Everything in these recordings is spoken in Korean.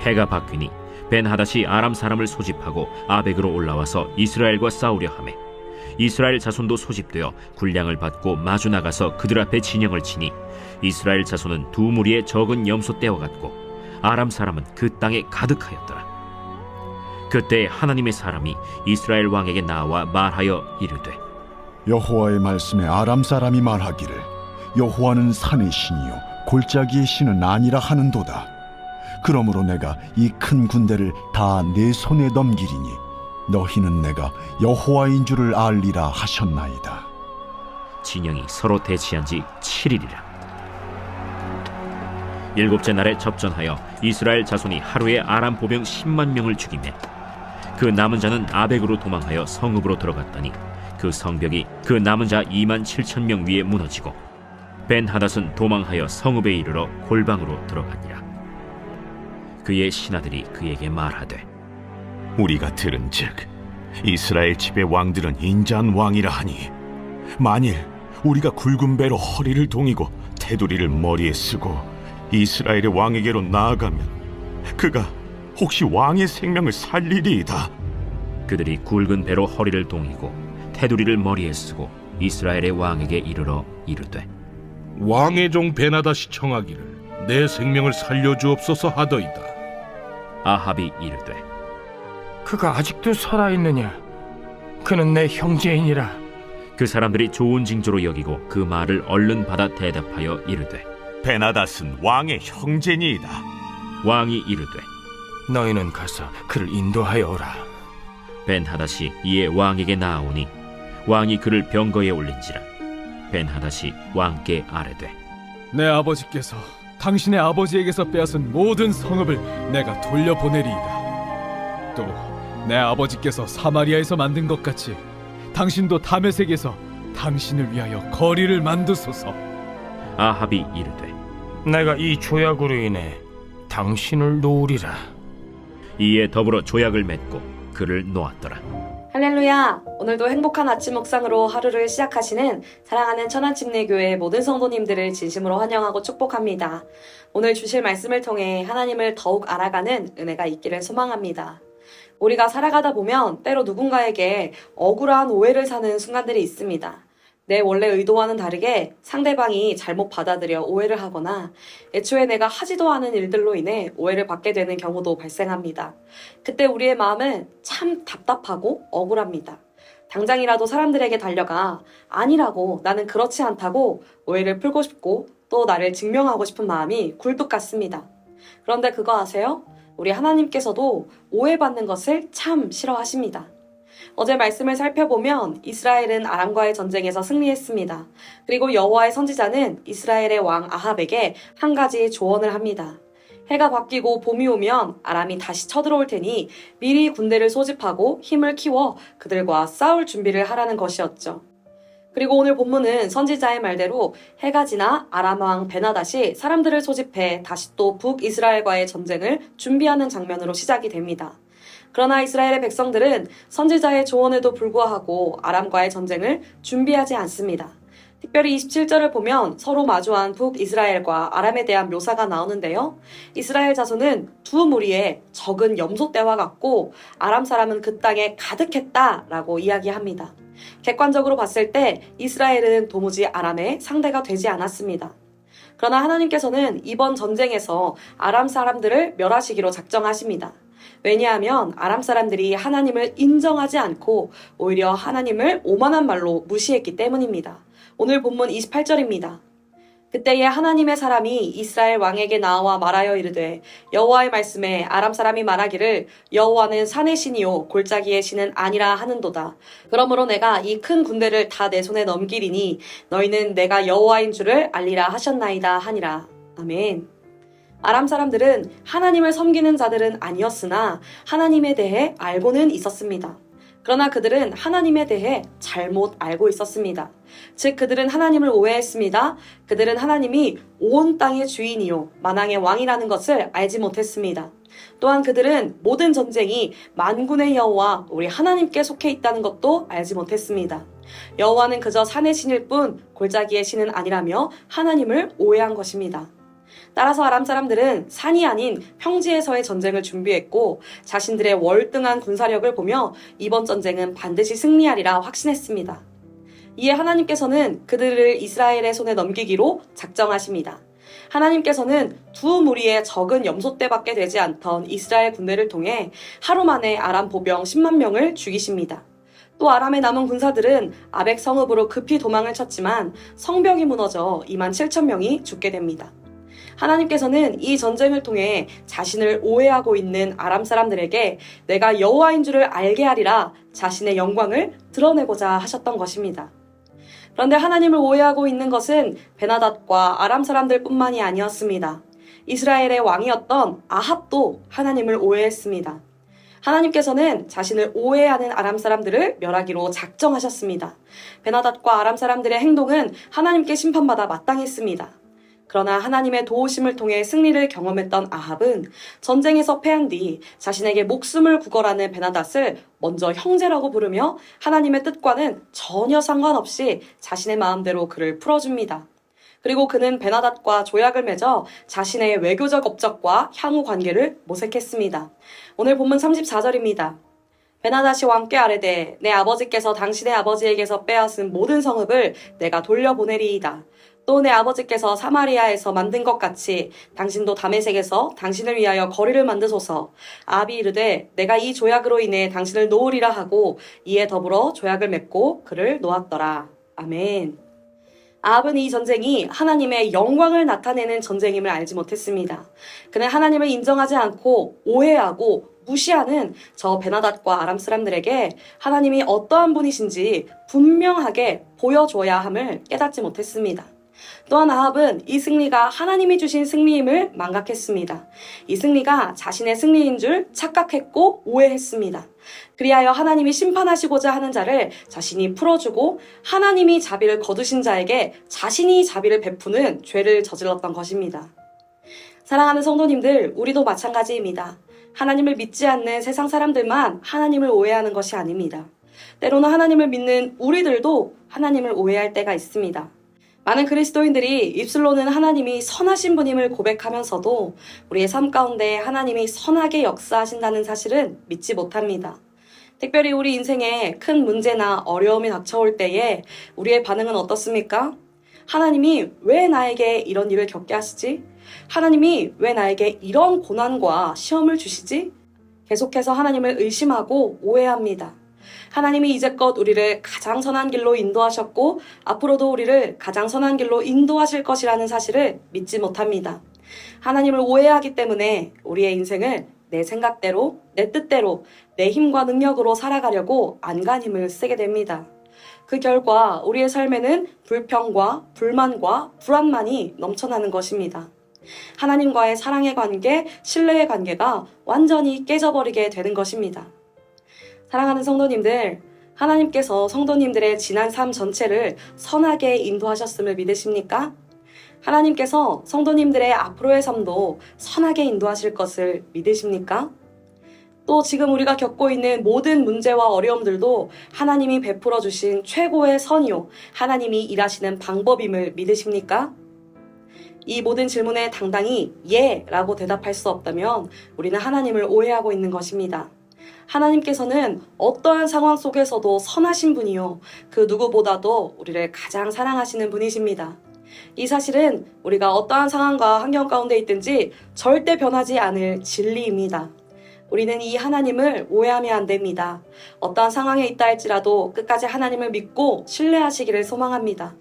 해가 바뀌니 벤하닷이 아람 사람을 소집하고 아벡으로 올라와서 이스라엘과 싸우려 하매 이스라엘 자손도 소집되어 군량을 받고 마주 나가서 그들 앞에 진영을 치니 이스라엘 자손은 두 무리의 적은 염소 떼와 같고 아람 사람은 그 땅에 가득하였더라. 그때 하나님의 사람이 이스라엘 왕에게 나와 말하여 이르되 여호와의 말씀에 아람 사람이 말하기를 여호와는 산의 신이요 골짜기의 신은 아니라 하는도다. 그러므로 내가 이 큰 군대를 다 내 손에 넘기리니 너희는 내가 여호와인 줄을 알리라 하셨나이다. 진영이 서로 대치한 지 7일이라. 일곱째 날에 접전하여 이스라엘 자손이 하루에 아람 보병 10만 명을 죽이매 그 남은 자는 아벡으로 도망하여 성읍으로 들어갔더니 그 성벽이 그 남은 자 2만 7천 명 위에 무너지고 벤하닷은 도망하여 성읍에 이르러 골방으로 들어가니라. 그의 신하들이 그에게 말하되 우리가 들은즉 이스라엘 집의 왕들은 인자한 왕이라 하니 만일 우리가 굵은 배로 허리를 동이고 테두리를 머리에 쓰고 이스라엘의 왕에게로 나아가면 그가 혹시 왕의 생명을 살리리이다. 그들이 굵은 배로 허리를 동이고 테두리를 머리에 쓰고 이스라엘의 왕에게 이르러 이르되 왕의 종 베나다시 청하기를 내 생명을 살려주옵소서 하더이다. 아합이 이르되 그가 아직도 살아있느냐? 그는 내 형제이니라. 그 사람들이 좋은 징조로 여기고 그 말을 얼른 받아 대답하여 이르되 베나닷은 왕의 형제니이다. 왕이 이르되 너희는 가서 그를 인도하여 오라. 벤하닷이 이에 왕에게 나아오니 왕이 그를 병거에 올린지라. 벤하닷이 왕께 아뢰되 내 아버지께서 당신의 아버지에게서 빼앗은 모든 성읍을 내가 돌려보내리이다. 또 내 아버지께서 사마리아에서 만든 것 같이 당신도 다메섹에서 당신을 위하여 거리를 만드소서. 아합이 이르되 내가 이 조약으로 인해 당신을 놓으리라. 이에 더불어 조약을 맺고 그를 놓았더라. 할렐루야! 오늘도 행복한 아침 묵상으로 하루를 시작하시는 사랑하는 천안침례교회 모든 성도님들을 진심으로 환영하고 축복합니다. 오늘 주실 말씀을 통해 하나님을 더욱 알아가는 은혜가 있기를 소망합니다. 우리가 살아가다 보면 때로 누군가에게 억울한 오해를 사는 순간들이 있습니다. 내 원래 의도와는 다르게 상대방이 잘못 받아들여 오해를 하거나 애초에 내가 하지도 않은 일들로 인해 오해를 받게 되는 경우도 발생합니다. 그때 우리의 마음은 참 답답하고 억울합니다. 당장이라도 사람들에게 달려가 아니라고 나는 그렇지 않다고 오해를 풀고 싶고 또 나를 증명하고 싶은 마음이 굴뚝 같습니다. 그런데 그거 아세요? 우리 하나님께서도 오해받는 것을 참 싫어하십니다. 어제 말씀을 살펴보면 이스라엘은 아람과의 전쟁에서 승리했습니다. 그리고 여호와의 선지자는 이스라엘의 왕 아합에게 한 가지 조언을 합니다. 해가 바뀌고 봄이 오면 아람이 다시 쳐들어올 테니 미리 군대를 소집하고 힘을 키워 그들과 싸울 준비를 하라는 것이었죠. 그리고 오늘 본문은 선지자의 말대로 해가 지나 아람 왕 베나닷이 사람들을 소집해 다시 또 북이스라엘과의 전쟁을 준비하는 장면으로 시작이 됩니다. 그러나 이스라엘의 백성들은 선지자의 조언에도 불구하고 아람과의 전쟁을 준비하지 않습니다. 특별히 27절을 보면 서로 마주한 북이스라엘과 아람에 대한 묘사가 나오는데요. 이스라엘 자손은 두 무리의 적은 염소떼와 같고 아람 사람은 그 땅에 가득했다라고 이야기합니다. 객관적으로 봤을 때 이스라엘은 도무지 아람의 상대가 되지 않았습니다. 그러나 하나님께서는 이번 전쟁에서 아람 사람들을 멸하시기로 작정하십니다. 왜냐하면 아람 사람들이 하나님을 인정하지 않고 오히려 하나님을 오만한 말로 무시했기 때문입니다. 오늘 본문 28절입니다. 그때에 하나님의 사람이 이스라엘 왕에게 나와 말하여 이르되 여호와의 말씀에 아람 사람이 말하기를 여호와는 산의 신이요 골짜기의 신은 아니라 하는도다. 그러므로 내가 이 큰 군대를 다 내 손에 넘기리니 너희는 내가 여호와인 줄을 알리라 하셨나이다 하니라. 아멘. 아람 사람들은 하나님을 섬기는 자들은 아니었으나 하나님에 대해 알고는 있었습니다. 그러나 그들은 하나님에 대해 잘못 알고 있었습니다. 즉 그들은 하나님을 오해했습니다. 그들은 하나님이 온 땅의 주인이요 만왕의 왕이라는 것을 알지 못했습니다. 또한 그들은 모든 전쟁이 만군의 여호와 우리 하나님께 속해 있다는 것도 알지 못했습니다. 여호와는 그저 산의 신일 뿐 골짜기의 신은 아니라며 하나님을 오해한 것입니다. 따라서 아람 사람들은 산이 아닌 평지에서의 전쟁을 준비했고 자신들의 월등한 군사력을 보며 이번 전쟁은 반드시 승리하리라 확신했습니다. 이에 하나님께서는 그들을 이스라엘의 손에 넘기기로 작정하십니다. 하나님께서는 두 무리의 적은 염소떼밖에 되지 않던 이스라엘 군대를 통해 하루 만에 아람 보병 10만 명을 죽이십니다. 또 아람에 남은 군사들은 아벡 성읍으로 급히 도망을 쳤지만 성벽이 무너져 2만 7천 명이 죽게 됩니다. 하나님께서는 이 전쟁을 통해 자신을 오해하고 있는 아람 사람들에게 내가 여호와인 줄을 알게 하리라 자신의 영광을 드러내고자 하셨던 것입니다. 그런데 하나님을 오해하고 있는 것은 베나닷과 아람 사람들뿐만이 아니었습니다. 이스라엘의 왕이었던 아합도 하나님을 오해했습니다. 하나님께서는 자신을 오해하는 아람 사람들을 멸하기로 작정하셨습니다. 베나닷과 아람 사람들의 행동은 하나님께 심판받아 마땅했습니다. 그러나 하나님의 도우심을 통해 승리를 경험했던 아합은 전쟁에서 패한 뒤 자신에게 목숨을 구걸하는 베나닷을 먼저 형제라고 부르며 하나님의 뜻과는 전혀 상관없이 자신의 마음대로 그를 풀어줍니다. 그리고 그는 베나닷과 조약을 맺어 자신의 외교적 업적과 향후 관계를 모색했습니다. 오늘 본문 34절입니다. 베나닷이 왕께 아뢰되 내 아버지께서 당신의 아버지에게서 빼앗은 모든 성읍을 내가 돌려보내리이다. 또 내 아버지께서 사마리아에서 만든 것 같이 당신도 다메섹에서 당신을 위하여 거리를 만드소서. 아합이 이르되 내가 이 조약으로 인해 당신을 놓으리라 하고 이에 더불어 조약을 맺고 그를 놓았더라. 아멘. 아합은 이 전쟁이 하나님의 영광을 나타내는 전쟁임을 알지 못했습니다. 그는 하나님을 인정하지 않고 오해하고 무시하는 저 베나닷과 아람 사람들에게 하나님이 어떠한 분이신지 분명하게 보여줘야 함을 깨닫지 못했습니다. 또한 아합은 이 승리가 하나님이 주신 승리임을 망각했습니다. 이 승리가 자신의 승리인 줄 착각했고 오해했습니다. 그리하여 하나님이 심판하시고자 하는 자를 자신이 풀어주고 하나님이 자비를 거두신 자에게 자신이 자비를 베푸는 죄를 저질렀던 것입니다. 사랑하는 성도님들, 우리도 마찬가지입니다. 하나님을 믿지 않는 세상 사람들만 하나님을 오해하는 것이 아닙니다. 때로는 하나님을 믿는 우리들도 하나님을 오해할 때가 있습니다. 많은 그리스도인들이 입술로는 하나님이 선하신 분임을 고백하면서도 우리의 삶 가운데 하나님이 선하게 역사하신다는 사실은 믿지 못합니다. 특별히 우리 인생에 큰 문제나 어려움이 닥쳐올 때에 우리의 반응은 어떻습니까? 하나님이 왜 나에게 이런 일을 겪게 하시지? 하나님이 왜 나에게 이런 고난과 시험을 주시지? 계속해서 하나님을 의심하고 오해합니다. 하나님이 이제껏 우리를 가장 선한 길로 인도하셨고 앞으로도 우리를 가장 선한 길로 인도하실 것이라는 사실을 믿지 못합니다. 하나님을 오해하기 때문에 우리의 인생을 내 생각대로, 내 뜻대로, 내 힘과 능력으로 살아가려고 안간힘을 쓰게 됩니다. 그 결과 우리의 삶에는 불평과 불만과 불안만이 넘쳐나는 것입니다. 하나님과의 사랑의 관계, 신뢰의 관계가 완전히 깨져버리게 되는 것입니다. 사랑하는 성도님들, 하나님께서 성도님들의 지난 삶 전체를 선하게 인도하셨음을 믿으십니까? 하나님께서 성도님들의 앞으로의 삶도 선하게 인도하실 것을 믿으십니까? 또 지금 우리가 겪고 있는 모든 문제와 어려움들도 하나님이 베풀어 주신 최고의 선이요, 하나님이 일하시는 방법임을 믿으십니까? 이 모든 질문에 당당히 예라고 대답할 수 없다면 우리는 하나님을 오해하고 있는 것입니다. 하나님께서는 어떠한 상황 속에서도 선하신 분이요, 그 누구보다도 우리를 가장 사랑하시는 분이십니다. 이 사실은 우리가 어떠한 상황과 환경 가운데 있든지 절대 변하지 않을 진리입니다. 우리는 이 하나님을 오해하면 안 됩니다. 어떠한 상황에 있다 할지라도 끝까지 하나님을 믿고 신뢰하시기를 소망합니다.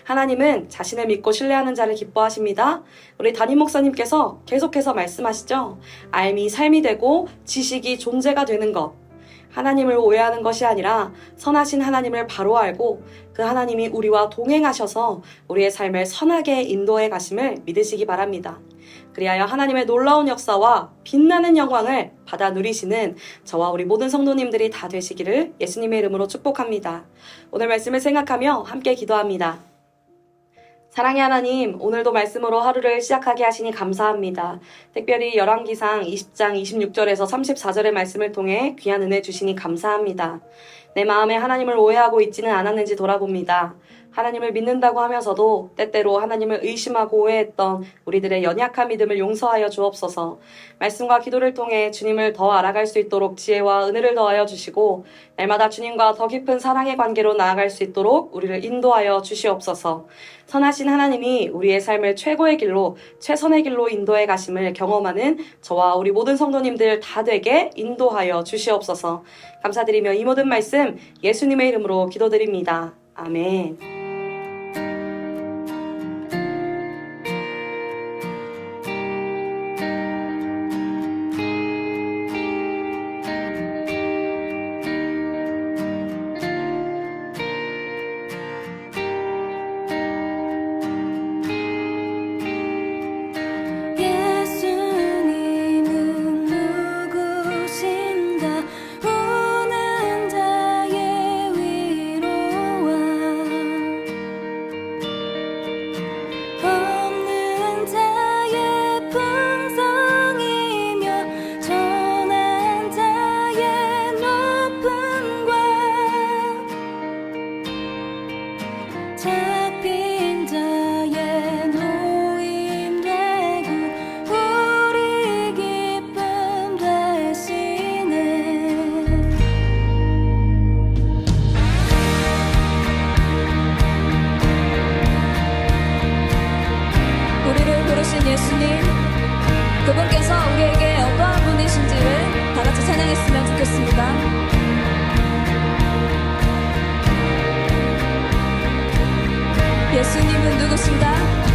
하나님은 자신을 믿고 신뢰하는 자를 기뻐하십니다. 우리 담임 목사님께서 계속해서 말씀하시죠. 알미 삶이 되고 지식이 존재가 되는 것. 하나님을 오해하는 것이 아니라 선하신 하나님을 바로 알고 그 하나님이 우리와 동행하셔서 우리의 삶을 선하게 인도해 가심을 믿으시기 바랍니다. 그리하여 하나님의 놀라운 역사와 빛나는 영광을 받아 누리시는 저와 우리 모든 성도님들이 다 되시기를 예수님의 이름으로 축복합니다. 오늘 말씀을 생각하며 함께 기도합니다. 사랑의 하나님, 오늘도 말씀으로 하루를 시작하게 하시니 감사합니다. 특별히 열왕기상 20장 26절에서 34절의 말씀을 통해 귀한 은혜 주시니 감사합니다. 내 마음에 하나님을 오해하고 있지는 않았는지 돌아봅니다. 하나님을 믿는다고 하면서도 때때로 하나님을 의심하고 오해했던 우리들의 연약한 믿음을 용서하여 주옵소서. 말씀과 기도를 통해 주님을 더 알아갈 수 있도록 지혜와 은혜를 더하여 주시고 날마다 주님과 더 깊은 사랑의 관계로 나아갈 수 있도록 우리를 인도하여 주시옵소서. 선하신 하나님이 우리의 삶을 최고의 길로, 최선의 길로 인도해 가심을 경험하는 저와 우리 모든 성도님들 다 되게 인도하여 주시옵소서. 감사드리며 이 모든 말씀 예수님의 이름으로 기도드립니다. 아멘. 예수님은 누구신가 우는 자의 위로와 없는 자의 풍성이며 전한 자의 높음과 잡힌 자의 노임 되고 우리 기쁨 되시네. 우리를 부르신 예수님, 그분께서 우리에게 어떠한 분이신지를 다 같이 찬양했으면 좋겠습니다. 예수님은 누구신가?